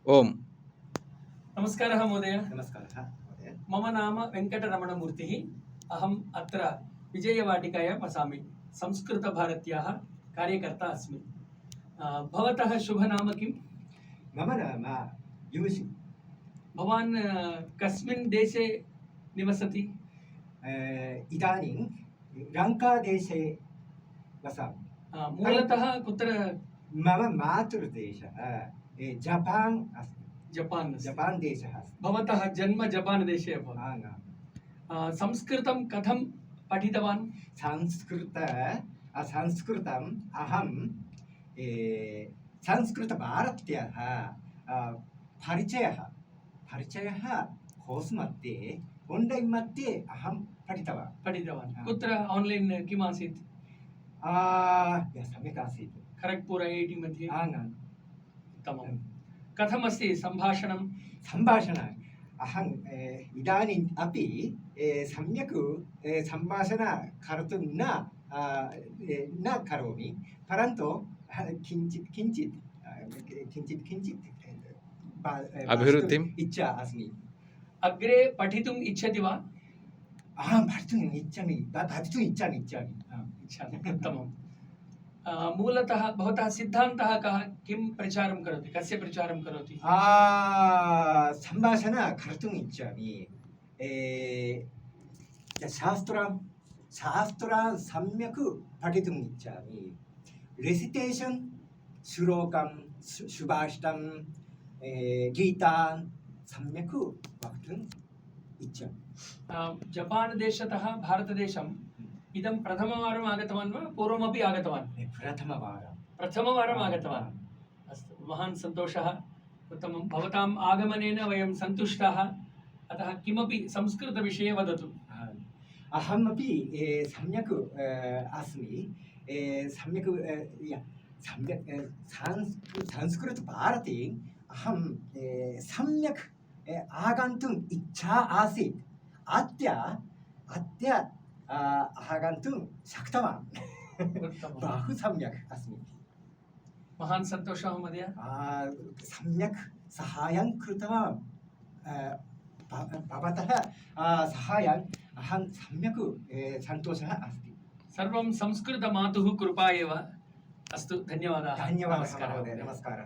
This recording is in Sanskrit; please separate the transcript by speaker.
Speaker 1: ओम
Speaker 2: नमस्कारः महोदय।
Speaker 3: नमस्कारः महोदय।
Speaker 2: मम नाम वेङ्कटरमणमूर्तिः। अहम् अत्र विजयवाटिकायां वसामि। संस्कृतभारत्याः कार्यकर्ता अस्मि। भवतः शुभनाम किम्?
Speaker 3: मम नाम यूसि।
Speaker 2: भवान् कस्मिन् देशे निवसति?
Speaker 3: इदानीं लङ्कादेशे वसामि।
Speaker 2: मूलतः कुत्र?
Speaker 3: मम मातृदेशः जपान् अस्ति।
Speaker 2: जपान्।
Speaker 3: जपान् देशः अस्ति।
Speaker 2: भवतः जन्म जपान् देशे अभवत्।
Speaker 3: आम्।
Speaker 2: संस्कृतं कथं पठितवान्?
Speaker 3: संस्कृतम् अहं संस्कृतभारत्याः परिचयः कोर्स् मध्ये ओन्लैन् मध्ये अहं पठितवान्।
Speaker 2: कुत्र ऑनलाइन किम् आसीत्?
Speaker 3: सम्यक् आसीत्।
Speaker 2: खरगपुर IIT मध्ये।
Speaker 3: आम्।
Speaker 2: उत्तमं। कथमस्ति सम्भाषणं?
Speaker 3: अहम् इदानीम् अपि सम्यक् सम्भाषणं कर्तुं न करोमि, परन्तु किञ्चित्
Speaker 1: अभिवृद्धिम्
Speaker 3: इच्छा अस्मि।
Speaker 2: अग्रे पठितुम् इच्छति वा?
Speaker 3: अहं पठितुम् इच्छामि।
Speaker 2: उत्तमं। मूलतः भवतः सिद्धान्तः कः? किं प्रचारं करोति? कस्य प्रचारं करोति?
Speaker 3: सम्भाषणं कर्तुम् इच्छामि। शास्त्रं सम्यक् पठितुम् इच्छामि। रेसिटेशन्, श्लोकं, सुभाषितं, गीतान् सम्यक् वक्तुम् इच्छामि।
Speaker 2: जपान् देशतः भारतदेशम् इदं प्रथमवारम् आगतवान् वा पूर्वमपि आगतवान्?
Speaker 3: प्रथमवारम्
Speaker 2: आगतवान्। अस्तु, महान् सन्तोषः। उत्तमं। भवताम् आगमनेन वयं सन्तुष्टाः। अतः किमपि संस्कृतविषये वदतु।
Speaker 3: अहमपि सम्यक् अस्मि। संस्कृतभारते अहं सम्यक् आगन्तुम् इच्छा आसीत्। अद्य आगन्तुं शक्तवान्। बहु सम्यक् अस्मि।
Speaker 2: महान् सन्तोषः महोदय।
Speaker 3: सम्यक् सहायं कृतवान्। भवतः सहायान् अहं सम्यक् सन्तोषः अस्ति।
Speaker 2: सर्वं संस्कृतमातुः कृपा एव। अस्तु, धन्यवादाः।
Speaker 3: धन्यवादः महोदय। नमस्कारः।